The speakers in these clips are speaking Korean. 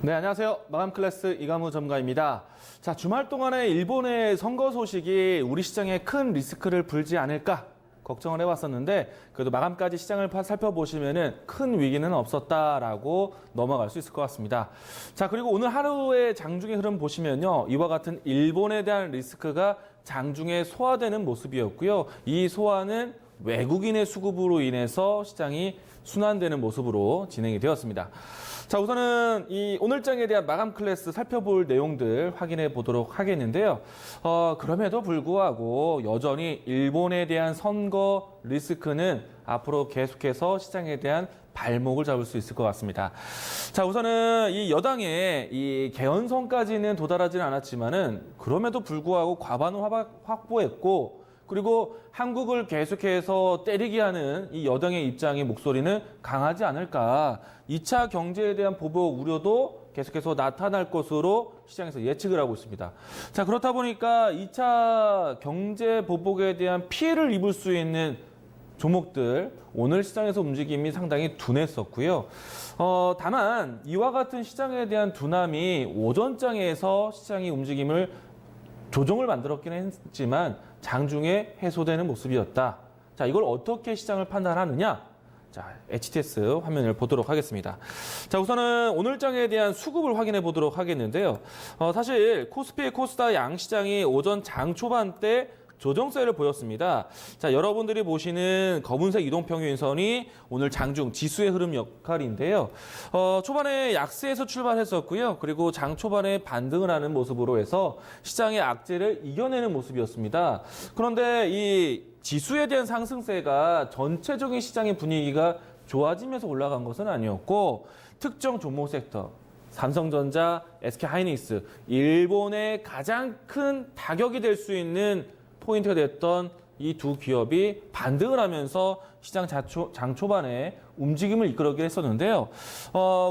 네, 안녕하세요. 마감클래스 이감우 전문가입니다. 자, 주말 동안에 일본의 선거 소식이 우리 시장에 큰 리스크를 불지 않을까 걱정을 해왔었는데 그래도 마감까지 시장을 살펴보시면은 큰 위기는 없었다라고 넘어갈 수 있을 것 같습니다. 자, 그리고 오늘 하루의 장중의 흐름 보시면요. 이와 같은 일본에 대한 리스크가 장중에 소화되는 모습이었고요. 이 소화는 외국인의 수급으로 인해서 시장이 순환되는 모습으로 진행이 되었습니다. 자, 우선은 이 오늘장에 대한 마감 클래스 살펴볼 내용들 확인해 보도록 하겠는데요. 그럼에도 불구하고 여전히 일본에 대한 선거 리스크는 앞으로 계속해서 시장에 대한 발목을 잡을 수 있을 것 같습니다. 자, 우선은 이 여당의 이 개헌선까지는 도달하지는 않았지만은 그럼에도 불구하고 과반을 확보했고 그리고 한국을 계속해서 때리게 하는 이 여당의 입장의 목소리는 강하지 않을까. 2차 경제에 대한 보복 우려도 계속해서 나타날 것으로 시장에서 예측을 하고 있습니다. 자, 그렇다 보니까 2차 경제 보복에 대한 피해를 입을 수 있는 종목들 오늘 시장에서 움직임이 상당히 둔했었고요. 다만 이와 같은 시장에 대한 둔함이 오전장에서 시장의 움직임을 조정을 만들었기는 했지만 장중에 해소되는 모습이었다. 자, 이걸 어떻게 시장을 판단하느냐? 자, HTS 화면을 보도록 하겠습니다. 자, 우선은 오늘장에 대한 수급을 확인해 보도록 하겠는데요. 사실 코스피, 코스닥 양시장이 오전 장 초반 때 조정세를 보였습니다. 자, 여러분들이 보시는 검은색 이동평균선이 오늘 장중 지수의 흐름 역할인데요. 초반에 약세에서 출발했었고요. 그리고 장 초반에 반등을 하는 모습으로 해서 시장의 악재를 이겨내는 모습이었습니다. 그런데 이 지수에 대한 상승세가 전체적인 시장의 분위기가 좋아지면서 올라간 것은 아니었고 특정 종목 섹터 삼성전자, SK하이닉스, 일본의 가장 큰 타격이 될 수 있는 포인트가 됐던 이 두 기업이 반등을 하면서 시장 장 초반에 움직임을 이끌었긴 했었는데요.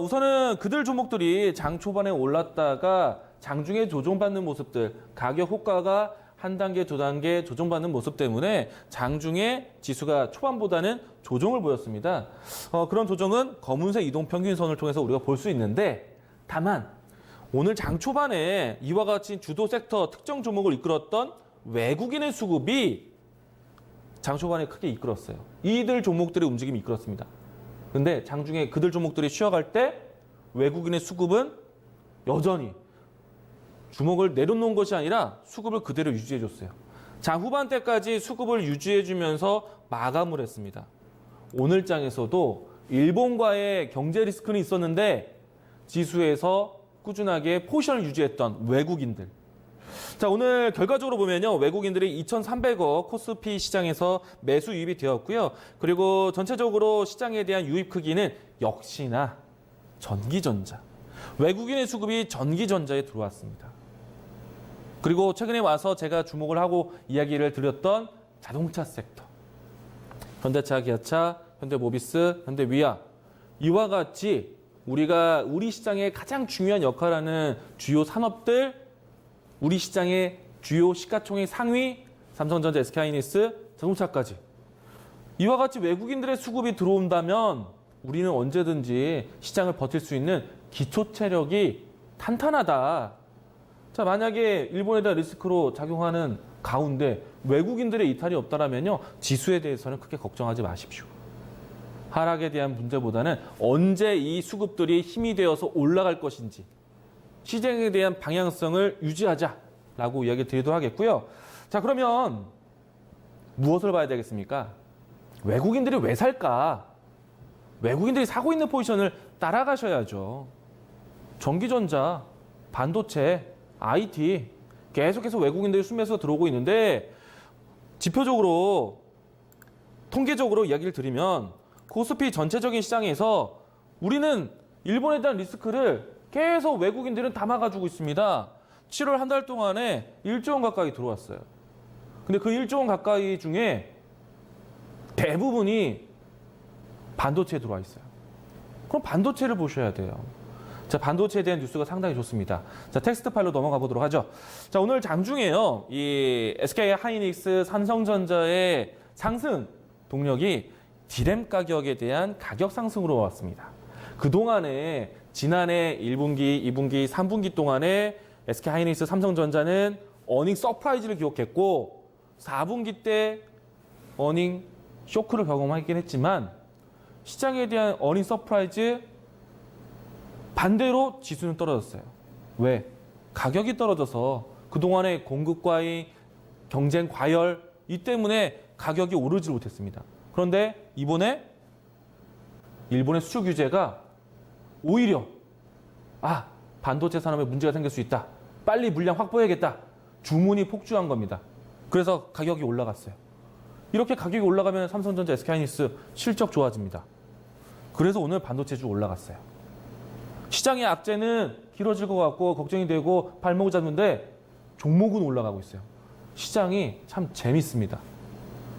우선은 그들 종목들이 장 초반에 올랐다가 장중에 조정받는 모습들, 가격 호가가 한 단계, 두 단계 조정받는 모습 때문에 장중에 지수가 초반보다는 조정을 보였습니다. 그런 조정은 검은색 이동평균선을 통해서 우리가 볼 수 있는데 다만 오늘 장 초반에 이와 같이 주도 섹터 특정 종목을 이끌었던 외국인의 수급이 장 초반에 크게 이끌었어요. 이들 종목들의 움직임이 이끌었습니다. 근데 장중에 그들 종목들이 쉬어갈 때 외국인의 수급은 여전히 주목을 내려놓은 것이 아니라 수급을 그대로 유지해줬어요. 장 후반때까지 수급을 유지해주면서 마감을 했습니다. 오늘 장에서도 일본과의 경제 리스크는 있었는데 지수에서 꾸준하게 포지션을 유지했던 외국인들. 자, 오늘 결과적으로 보면요. 외국인들이 2,300억 코스피 시장에서 매수 유입이 되었고요. 그리고 전체적으로 시장에 대한 유입 크기는 역시나 전기전자. 외국인의 수급이 전기전자에 들어왔습니다. 그리고 최근에 와서 제가 주목을 하고 이야기를 드렸던 자동차 섹터. 현대차, 기아차, 현대모비스, 현대위아. 이와 같이 우리 시장의 가장 중요한 역할을 하는 주요 산업들 우리 시장의 주요 시가총액 상위 삼성전자, SK하이닉스, 자동차까지 이와 같이 외국인들의 수급이 들어온다면 우리는 언제든지 시장을 버틸 수 있는 기초 체력이 탄탄하다. 자, 만약에 일본에 대한 리스크로 작용하는 가운데 외국인들의 이탈이 없다라면요 지수에 대해서는 크게 걱정하지 마십시오. 하락에 대한 문제보다는 언제 이 수급들이 힘이 되어서 올라갈 것인지 시장에 대한 방향성을 유지하자라고 이야기 드리도록 하겠고요. 자, 그러면 무엇을 봐야 되겠습니까? 외국인들이 왜 살까? 외국인들이 사고 있는 포지션을 따라가셔야죠. 전기전자, 반도체, IT 계속해서 외국인들이 순매수가 들어오고 있는데 지표적으로 통계적으로 이야기를 드리면 코스피 전체적인 시장에서 우리는 일본에 대한 리스크를 계속 외국인들은 담아가지고 있습니다. 7월 한 달 동안에 1조 원 가까이 들어왔어요. 근데 그 1조 원 가까이 중에 대부분이 반도체에 들어와 있어요. 그럼 반도체를 보셔야 돼요. 자, 반도체에 대한 뉴스가 상당히 좋습니다. 자, 텍스트 파일로 넘어가 보도록 하죠. 자, 오늘 장중에요. 이 SK하이닉스, 삼성전자의 상승 동력이 디램 가격에 대한 가격 상승으로 왔습니다. 그동안에 지난해 1분기, 2분기, 3분기 동안에 SK하이닉스, 삼성전자는 어닝 서프라이즈를 기록했고 4분기 때 어닝 쇼크를 경험하긴 했지만 시장에 대한 어닝 서프라이즈 반대로 지수는 떨어졌어요. 왜? 가격이 떨어져서 그동안의 공급과의 경쟁 과열 이 때문에 가격이 오르지 못했습니다. 그런데 이번에 일본의 수출 규제가 오히려 반도체 산업에 문제가 생길 수 있다. 빨리 물량 확보해야겠다. 주문이 폭주한 겁니다. 그래서 가격이 올라갔어요. 이렇게 가격이 올라가면 삼성전자, SK하이닉스 실적 좋아집니다. 그래서 오늘 반도체주 올라갔어요. 시장의 악재는 길어질 것 같고 걱정이 되고 발목을 잡는데 종목은 올라가고 있어요. 시장이 참 재밌습니다.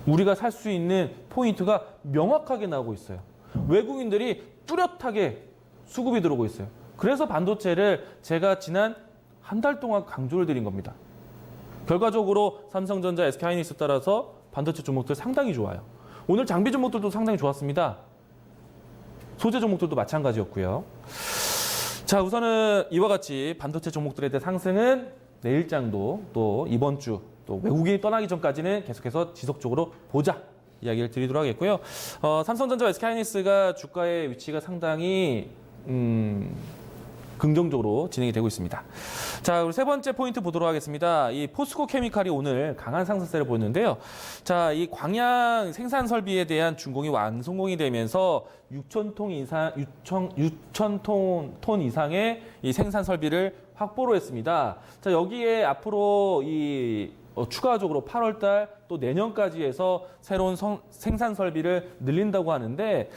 우리가 살 수 있는 포인트가 명확하게 나오고 있어요. 외국인들이 뚜렷하게 수급이 들어오고 있어요. 그래서 반도체를 제가 지난 한 달 동안 강조를 드린 겁니다. 결과적으로 삼성전자, SK하이닉스 따라서 반도체 종목들 상당히 좋아요. 오늘 장비 종목들도 상당히 좋았습니다. 소재 종목들도 마찬가지였고요. 자, 우선은 이와 같이 반도체 종목들에 대한 상승은 내일장도 또 이번 주 또 외국인이 떠나기 전까지는 계속해서 지속적으로 보자 이야기를 드리도록 하겠고요. 삼성전자, SK하이닉스가 주가의 위치가 상당히 긍정적으로 진행이 되고 있습니다. 자, 우리 세 번째 포인트 보도록 하겠습니다. 이 포스코 케미칼이 오늘 강한 상승세를 보였는데요. 자, 이 광양 생산 설비에 대한 준공이 완성공이 되면서 6,000톤 이상의 이 생산 설비를 확보로 했습니다. 자, 여기에 앞으로 추가적으로 8월달 또 내년까지 해서 새로운 생산 설비를 늘린다고 하는데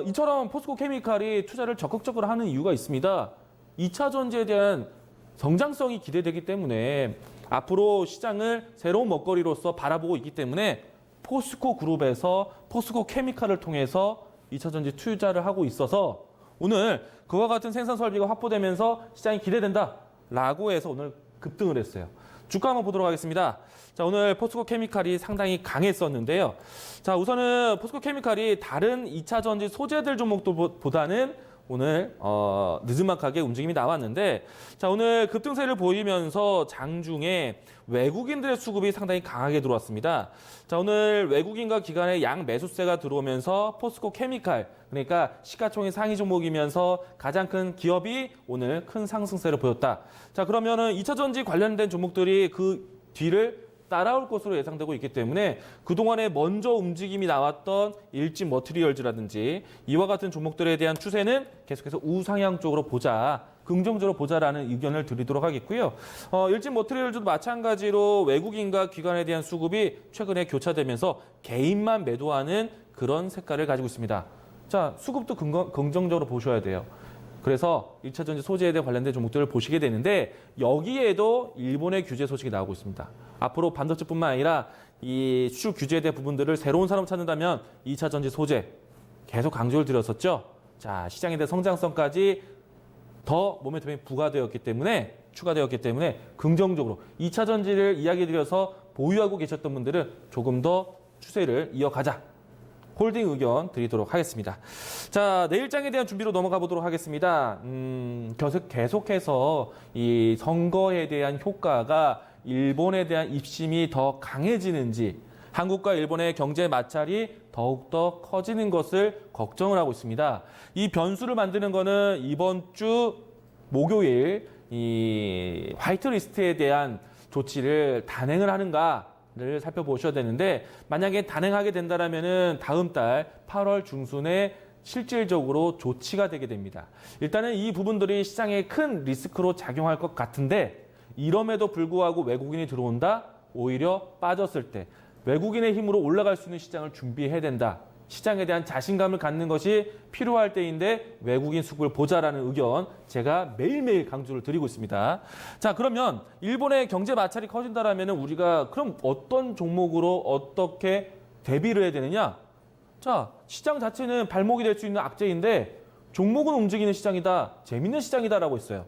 이처럼 포스코 케미칼이 투자를 적극적으로 하는 이유가 있습니다. 2차 전지에 대한 성장성이 기대되기 때문에 앞으로 시장을 새로운 먹거리로서 바라보고 있기 때문에 포스코 그룹에서 포스코 케미칼을 통해서 2차 전지 투자를 하고 있어서 오늘 그와 같은 생산 설비가 확보되면서 시장이 기대된다라고 해서 오늘 급등을 했어요. 주가 한번 보도록 하겠습니다. 자, 오늘 포스코 케미칼이 상당히 강했었는데요. 자, 우선은 포스코 케미칼이 다른 2차 전지 소재들 종목들보다는 오늘 느즈막하게 움직임이 나왔는데, 자, 오늘 급등세를 보이면서 장중에 외국인들의 수급이 상당히 강하게 들어왔습니다. 자, 오늘 외국인과 기관의 양 매수세가 들어오면서 포스코 케미칼, 그러니까 시가총액 상위 종목이면서 가장 큰 기업이 오늘 큰 상승세를 보였다. 자, 그러면은 2차 전지 관련된 종목들이 그 뒤를 따라올 것으로 예상되고 있기 때문에 그동안에 먼저 움직임이 나왔던 일진 머티리얼즈라든지 이와 같은 종목들에 대한 추세는 계속해서 우상향 쪽으로 보자, 긍정적으로 보자라는 의견을 드리도록 하겠고요. 일진 머티리얼즈도 마찬가지로 외국인과 기관에 대한 수급이 최근에 교차되면서 개인만 매도하는 그런 색깔을 가지고 있습니다. 자, 수급도 긍정적으로 보셔야 돼요. 그래서 1차 전지 소재에 대해 관련된 종목들을 보시게 되는데 여기에도 일본의 규제 소식이 나오고 있습니다. 앞으로 반도체뿐만 아니라 이 수출 규제에 대한 부분들을 새로운 산업 찾는다면 2차 전지 소재 계속 강조를 드렸었죠. 자, 시장에 대한 성장성까지 더 모멘텀이 추가되었기 때문에 긍정적으로 2차 전지를 이야기 드려서 보유하고 계셨던 분들은 조금 더 추세를 이어가자. 홀딩 의견 드리도록 하겠습니다. 자, 내일장에 대한 준비로 넘어가 보도록 하겠습니다. 계속해서 이 선거에 대한 효과가 일본에 대한 입심이 더 강해지는지 한국과 일본의 경제 마찰이 더욱더 커지는 것을 걱정을 하고 있습니다. 이 변수를 만드는 거는 이번 주 목요일 이 화이트리스트에 대한 조치를 단행을 하는가를 살펴보셔야 되는데 만약에 단행하게 된다면은 다음 달 8월 중순에 실질적으로 조치가 되게 됩니다. 일단은 이 부분들이 시장에 큰 리스크로 작용할 것 같은데 이럼에도 불구하고 외국인이 들어온다? 오히려 빠졌을 때 외국인의 힘으로 올라갈 수 있는 시장을 준비해야 된다. 시장에 대한 자신감을 갖는 것이 필요할 때인데 외국인 수급을 보자라는 의견 제가 매일매일 강조를 드리고 있습니다. 자, 그러면 일본의 경제 마찰이 커진다라면 우리가 그럼 어떤 종목으로 어떻게 대비를 해야 되느냐? 자, 시장 자체는 발목이 될 수 있는 악재인데 종목은 움직이는 시장이다. 재밌는 시장이다라고 했어요.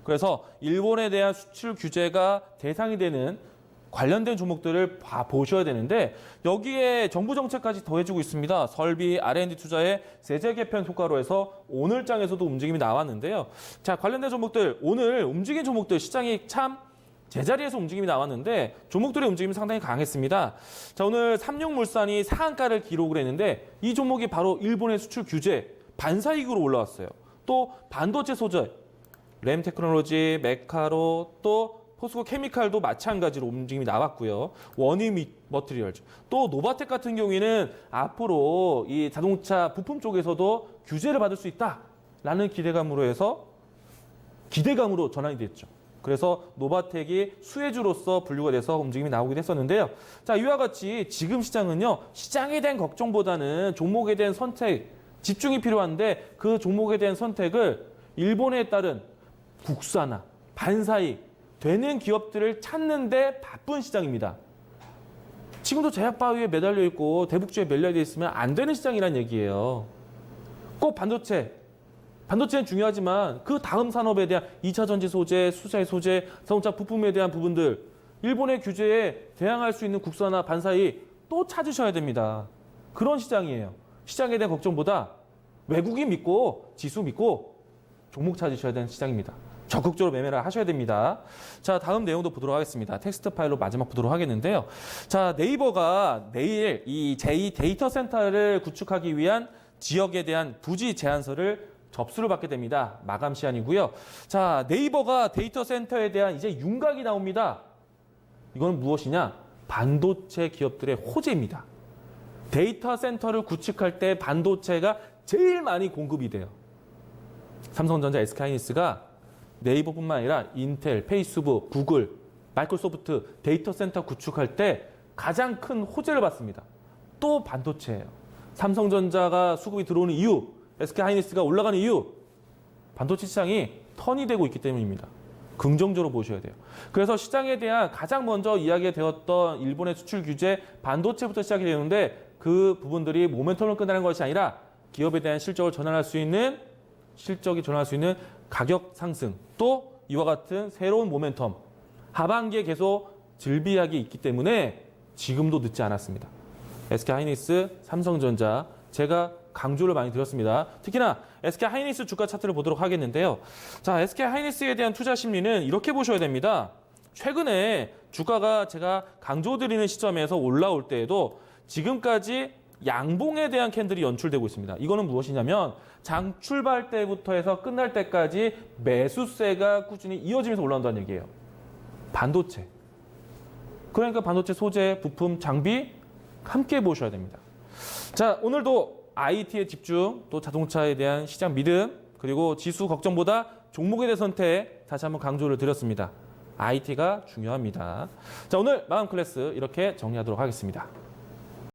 그래서 일본에 대한 수출 규제가 대상이 되는 관련된 종목들을 보셔야 되는데 여기에 정부 정책까지 더해주고 있습니다. 설비, R&D 투자의 세제 개편 효과로 해서 오늘 장에서도 움직임이 나왔는데요. 자, 관련된 종목들, 오늘 움직인 종목들 시장이 참 제자리에서 움직임이 나왔는데 종목들의 움직임이 상당히 강했습니다. 자, 오늘 삼육물산이 상한가를 기록을 했는데 이 종목이 바로 일본의 수출 규제 반사이익으로 올라왔어요. 또 반도체 소재, 램테크놀로지, 메카로, 또 포스코 케미칼도 마찬가지로 움직임이 나왔고요. 원유 머티리얼즈. 또 노바텍 같은 경우에는 앞으로 이 자동차 부품 쪽에서도 규제를 받을 수 있다라는 기대감으로 전환이 됐죠. 그래서 노바텍이 수혜주로서 분류가 돼서 움직임이 나오기도 했었는데요. 자, 이와 같이 지금 시장은요, 시장에 대한 걱정보다는 종목에 대한 선택, 집중이 필요한데 그 종목에 대한 선택을 일본에 따른 국산화, 반사이익 되는 기업들을 찾는데 바쁜 시장입니다. 지금도 제약바위에 매달려 있고 대북주에 매달려 있으면 안 되는 시장이란 얘기예요. 꼭 반도체는 중요하지만 그 다음 산업에 대한 2차 전지 소재, 수자의 소재, 자동차 부품에 대한 부분들, 일본의 규제에 대항할 수 있는 국산화, 반사이익 또 찾으셔야 됩니다. 그런 시장이에요. 시장에 대한 걱정보다 외국인 믿고 지수 믿고 종목 찾으셔야 되는 시장입니다. 적극적으로 매매를 하셔야 됩니다. 자, 다음 내용도 보도록 하겠습니다. 텍스트 파일로 마지막 보도록 하겠는데요. 자, 네이버가 내일 이 제2 데이터 센터를 구축하기 위한 지역에 대한 부지 제안서를 접수를 받게 됩니다. 마감 시한이고요. 자, 네이버가 데이터 센터에 대한 이제 윤곽이 나옵니다. 이건 무엇이냐? 반도체 기업들의 호재입니다. 데이터 센터를 구축할 때 반도체가 제일 많이 공급이 돼요. 삼성전자, SK하이닉스가 네이버뿐만 아니라 인텔, 페이스북, 구글, 마이크로소프트 데이터 센터 구축할 때 가장 큰 호재를 받습니다. 또 반도체예요. 삼성전자가 수급이 들어오는 이유, SK하이닉스가 올라가는 이유, 반도체 시장이 턴이 되고 있기 때문입니다. 긍정적으로 보셔야 돼요. 그래서 시장에 대한 가장 먼저 이야기되었던 일본의 수출 규제, 반도체부터 시작이 되는데 그 부분들이 모멘텀을 끝나는 것이 아니라 기업에 대한 실적이 전환할 수 있는 가격 상승, 또 이와 같은 새로운 모멘텀, 하반기에 계속 즐비하게 있기 때문에 지금도 늦지 않았습니다. SK하이닉스, 삼성전자 제가 강조를 많이 드렸습니다. 특히나 SK하이닉스 주가 차트를 보도록 하겠는데요. 자, SK하이닉스에 대한 투자 심리는 이렇게 보셔야 됩니다. 최근에 주가가 제가 강조드리는 시점에서 올라올 때에도 지금까지 양봉에 대한 캔들이 연출되고 있습니다. 이거는 무엇이냐면 장 출발 때부터 해서 끝날 때까지 매수세가 꾸준히 이어지면서 올라온다는 얘기예요. 반도체. 그러니까 반도체 소재, 부품, 장비 함께 보셔야 됩니다. 자, 오늘도 IT에 집중, 또 자동차에 대한 시장 믿음, 그리고 지수 걱정보다 종목에 대한 선택 다시 한번 강조를 드렸습니다. IT가 중요합니다. 자, 오늘 마감 클래스 이렇게 정리하도록 하겠습니다.